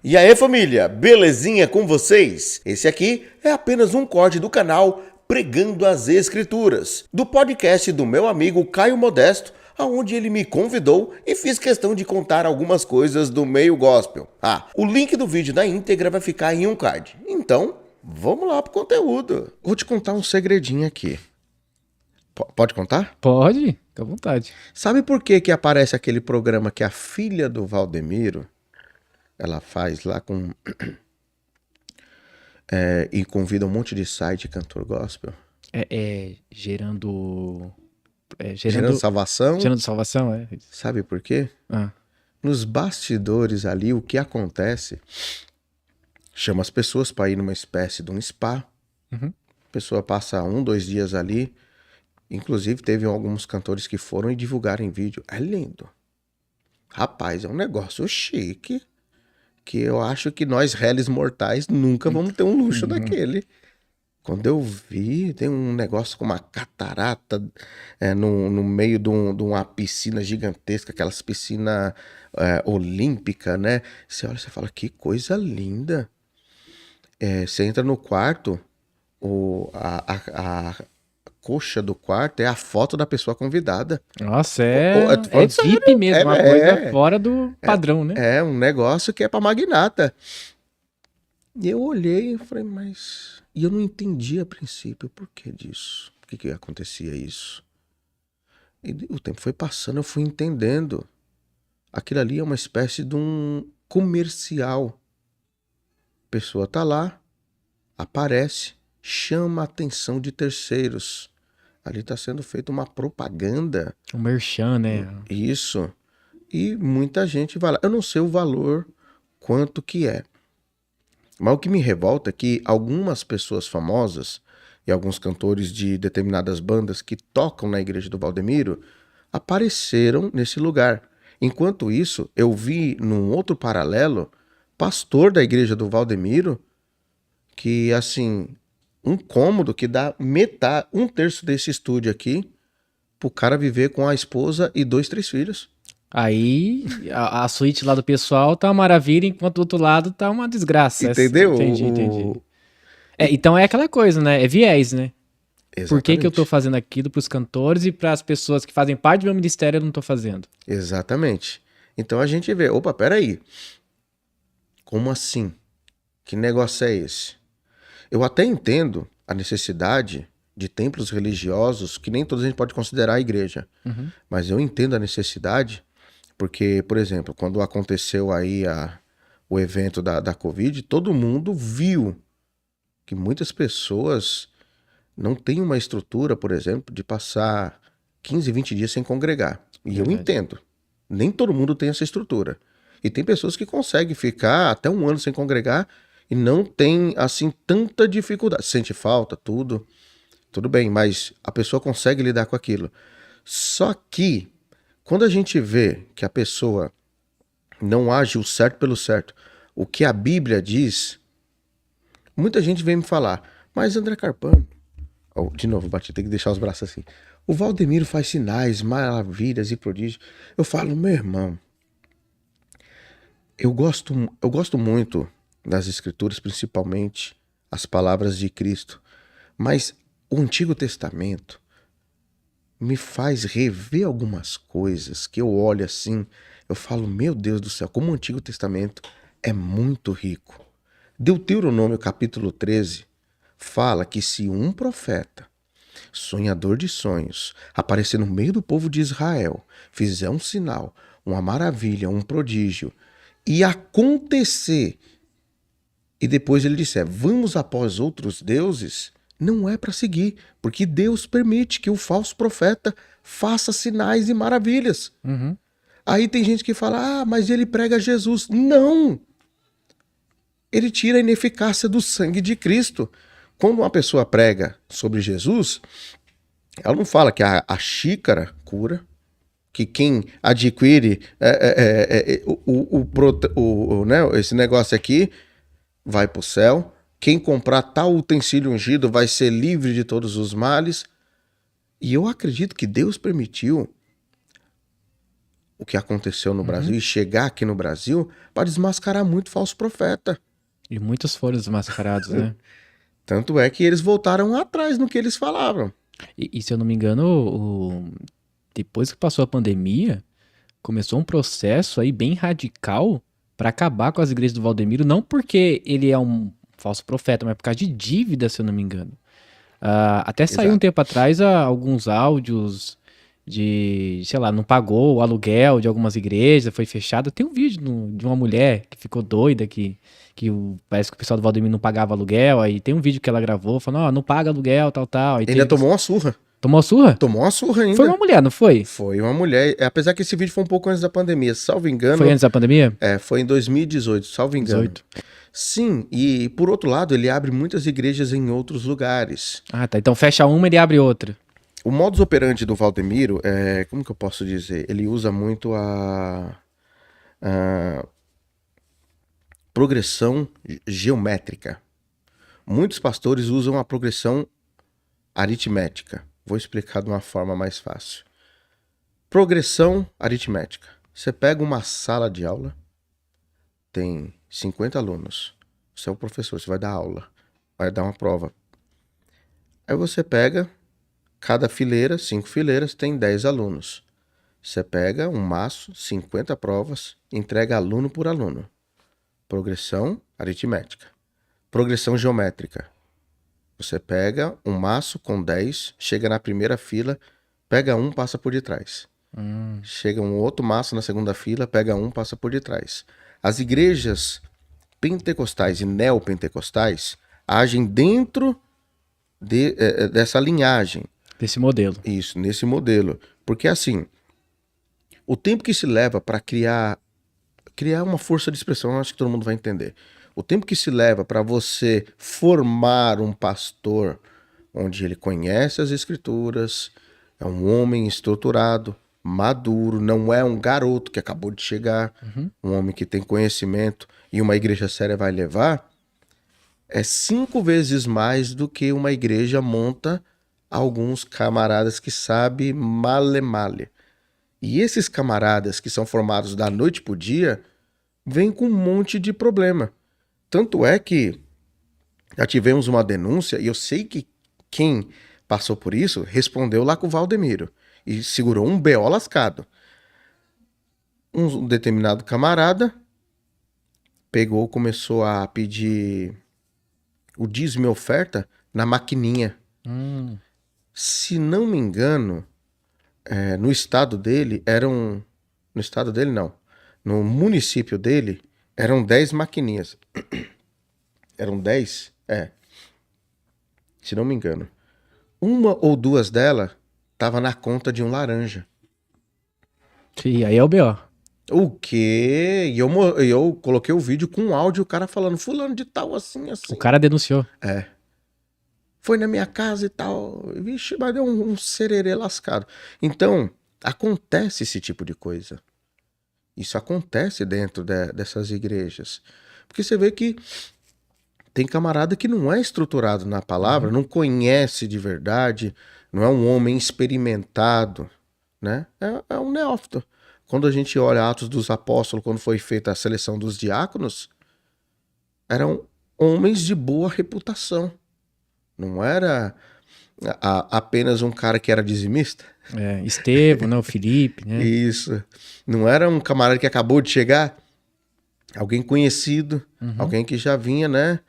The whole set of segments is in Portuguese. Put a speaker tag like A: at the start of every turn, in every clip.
A: E aí, família, belezinha com vocês? Esse aqui é apenas um corte do canal Pregando as Escrituras, do podcast do meu amigo Caio Modesto, aonde ele me convidou e fiz questão de contar algumas coisas do meio gospel. O link do vídeo na íntegra vai ficar em um card. Então, vamos lá pro conteúdo. Vou te contar um segredinho aqui. Pode contar?
B: Pode, fica à vontade.
A: Sabe por que aparece aquele programa que a filha do Valdemiro ela faz lá com e convida um monte de site cantor gospel?
B: Gerando
A: Salvação.
B: Gerando salvação, é?
A: Sabe por quê? Nos bastidores ali, o que acontece? Chama as pessoas para ir numa espécie de um spa.
B: Uhum.
A: A pessoa passa 1-2 dias ali. Inclusive, teve alguns cantores que foram e divulgaram em vídeo. É lindo. Rapaz, é um negócio chique. Que eu acho que nós, réis mortais, nunca vamos ter um luxo daquele. Quando eu vi, tem um negócio com uma catarata no meio de uma piscina gigantesca, aquelas piscinas olímpicas, né? Você olha e fala, que coisa linda. Você entra no quarto, a coxa do quarto é a foto da pessoa convidada.
B: Nossa, é VIP mesmo, uma coisa fora do padrão, né?
A: É um negócio que é pra magnata. E eu olhei e falei, mas... E eu não entendi a princípio por que disso. Por que acontecia isso? E o tempo foi passando, eu fui entendendo. Aquilo ali é uma espécie de um comercial. A pessoa tá lá, aparece, chama a atenção de terceiros. Ali está sendo feita uma propaganda.
B: Um merchan, né?
A: Isso. E muita gente vai lá. Eu não sei o valor, quanto que é. Mas o que me revolta é que algumas pessoas famosas e alguns cantores de determinadas bandas que tocam na igreja do Valdemiro apareceram nesse lugar. Enquanto isso, eu vi num outro paralelo, pastor da igreja do Valdemiro, que assim, um cômodo que dá metade, 1/3 desse estúdio aqui, pro cara viver com a esposa e 2-3 filhos.
B: Aí a suíte lá do pessoal tá uma maravilha, enquanto do outro lado tá uma desgraça.
A: Entendeu?
B: Entendi. Então é aquela coisa, né? É viés, né?
A: Exatamente.
B: Por que eu tô fazendo aquilo pros cantores e pras pessoas que fazem parte do meu ministério eu não tô fazendo?
A: Exatamente. Então a gente vê, opa, peraí. Como assim? Que negócio é esse? Eu até entendo a necessidade de templos religiosos, que nem toda a gente pode considerar a igreja.
B: Uhum.
A: Mas eu entendo a necessidade, porque, por exemplo, quando aconteceu aí o evento da Covid, todo mundo viu que muitas pessoas não têm uma estrutura, por exemplo, de passar 15, 20 dias sem congregar. E eu entendo. Nem todo mundo tem essa estrutura. E tem pessoas que conseguem ficar até 1 ano sem congregar e não tem, assim, tanta dificuldade. Sente falta, tudo bem, mas a pessoa consegue lidar com aquilo. Só que, quando a gente vê que a pessoa não age o certo pelo certo, o que a Bíblia diz, muita gente vem me falar, mas André Carpano, de novo, Bati, tem que deixar os braços assim, o Valdemiro faz sinais, maravilhas e prodígios. Eu falo, meu irmão, eu gosto muito das Escrituras, principalmente as palavras de Cristo, mas o Antigo Testamento me faz rever algumas coisas que eu olho assim, eu falo, meu Deus do céu, como o Antigo Testamento é muito rico. Deuteronômio capítulo 13 fala que se um profeta, sonhador de sonhos, aparecer no meio do povo de Israel, fizer um sinal, uma maravilha, um prodígio, e acontecer, e depois ele disser, vamos após outros deuses, não é para seguir, porque Deus permite que o falso profeta faça sinais e maravilhas.
B: Uhum.
A: Aí tem gente que fala, mas ele prega Jesus. Não! Ele tira a ineficácia do sangue de Cristo. Quando uma pessoa prega sobre Jesus, ela não fala que a xícara cura, que quem adquire esse negócio aqui vai para o céu. Quem comprar tal utensílio ungido vai ser livre de todos os males. E eu acredito que Deus permitiu o que aconteceu no Brasil e chegar aqui no Brasil para desmascarar muito falso profeta.
B: E muitos foram desmascarados, né?
A: Tanto é que eles voltaram atrás no que eles falavam.
B: E se eu não me engano, depois que passou a pandemia, começou um processo aí bem radical para acabar com as igrejas do Valdemiro, não porque ele é um falso profeta, mas por causa de dívida, se eu não me engano. Até saiu um
A: Exato.
B: tempo atrás alguns áudios de, sei lá, não pagou o aluguel de algumas igrejas, foi fechada. Tem um vídeo de uma mulher que ficou doida, parece que o pessoal do Valdemiro não pagava aluguel, aí tem um vídeo que ela gravou, falando, ó, não paga aluguel, tal, tal. Aí
A: Ainda tomou uma surra.
B: Tomou surra?
A: Tomou uma surra ainda.
B: Foi uma mulher, não foi?
A: Foi uma mulher. Apesar que esse vídeo foi um pouco antes da pandemia. Salvo engano.
B: Foi antes da pandemia?
A: Foi em 2018, salvo engano.
B: 18.
A: Sim, e por outro lado, ele abre muitas igrejas em outros lugares.
B: Ah, tá. Então fecha uma e ele abre outra.
A: O modus operandi do Valdemiro, como que eu posso dizer? Ele usa muito a progressão geométrica. Muitos pastores usam a progressão aritmética. Vou explicar de uma forma mais fácil. Progressão aritmética. Você pega uma sala de aula, tem 50 alunos. Você é o professor, você vai dar aula, vai dar uma prova. Aí você pega, cada fileira, 5 fileiras, tem 10 alunos. Você pega um maço, 50 provas, entrega aluno por aluno. Progressão aritmética. Progressão geométrica. Você pega um maço com 10, chega na primeira fila, pega um, passa por detrás. Chega um outro maço na segunda fila, pega um, passa por detrás. As igrejas pentecostais e neopentecostais agem dentro dessa linhagem.
B: Desse modelo.
A: Isso, nesse modelo. Porque assim, o tempo que se leva para criar uma força de expressão, eu acho que todo mundo vai entender. O tempo que se leva para você formar um pastor onde ele conhece as escrituras, é um homem estruturado, maduro, não é um garoto que acabou de chegar, um homem que tem conhecimento e uma igreja séria vai levar, é 5 vezes mais do que uma igreja monta alguns camaradas que sabem male-male. E esses camaradas que são formados da noite pro dia, vêm com um monte de problema. Tanto é que já tivemos uma denúncia, e eu sei que quem passou por isso respondeu lá com o Valdemiro e segurou um BO lascado. Um determinado camarada pegou, começou a pedir o dízimo e oferta na maquininha. Se não me engano, no estado dele eram... No estado dele, não. No município dele, eram 10 maquininhas. Eram 10? Se não me engano. Uma ou duas delas tava na conta de um laranja.
B: E aí é o B.O.
A: O quê? E eu coloquei o vídeo com áudio, o cara falando, fulano de tal, assim, assim.
B: O cara denunciou.
A: Foi na minha casa e tal. Vixe, mas deu um sererê lascado. Então, acontece esse tipo de coisa. Isso acontece dentro dessas igrejas. Porque você vê que tem camarada que não é estruturado na palavra, não conhece de verdade, não é um homem experimentado, né? É um neófito. Quando a gente olha Atos dos Apóstolos, quando foi feita a seleção dos diáconos, eram homens de boa reputação. Não era apenas um cara que era dizimista.
B: Estevão, né? O Felipe, né?
A: Isso. Não era um camarada que acabou de chegar. Alguém conhecido, alguém que já vinha, né?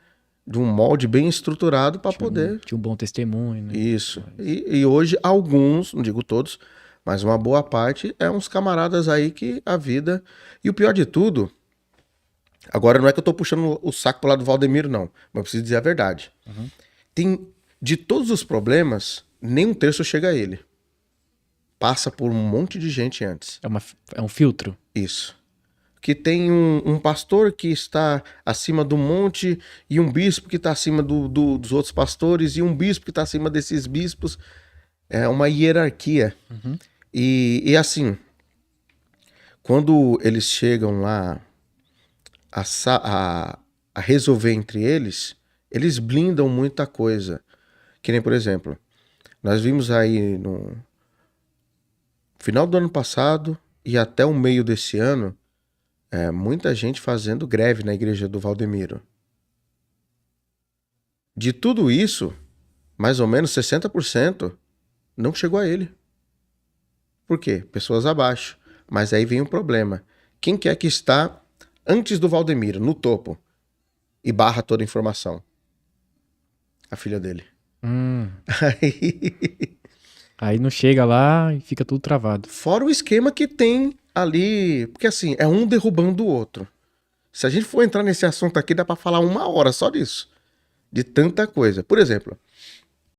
A: De um molde bem estruturado para poder...
B: Tinha um bom testemunho, né?
A: Isso. E hoje alguns, não digo todos, mas uma boa parte é uns camaradas aí que a vida... E o pior de tudo, agora não é que eu tô puxando o saco pro lado do Valdemiro, não, mas eu preciso dizer a verdade. Tem, de todos os problemas, nem um terço chega a ele. Passa por um monte de gente antes.
B: É um filtro.
A: Isso. Que tem um pastor que está acima do monte e um bispo que está acima dos outros pastores e um bispo que está acima desses bispos. É uma hierarquia. E assim, quando eles chegam lá a resolver entre eles, eles blindam muita coisa. Que nem, por exemplo, nós vimos aí no final do ano passado, e até o meio desse ano, muita gente fazendo greve na igreja do Valdemiro. De tudo isso, mais ou menos 60% não chegou a ele. Por quê? Pessoas abaixo. Mas aí vem um problema. Quem que é que está antes do Valdemiro, no topo, e barra toda a informação? A filha dele. Aí...
B: Aí não chega lá e fica tudo travado.
A: Fora o esquema que tem ali. Porque assim, é um derrubando o outro. Se a gente for entrar nesse assunto aqui, dá pra falar 1 hora só disso. De tanta coisa. Por exemplo,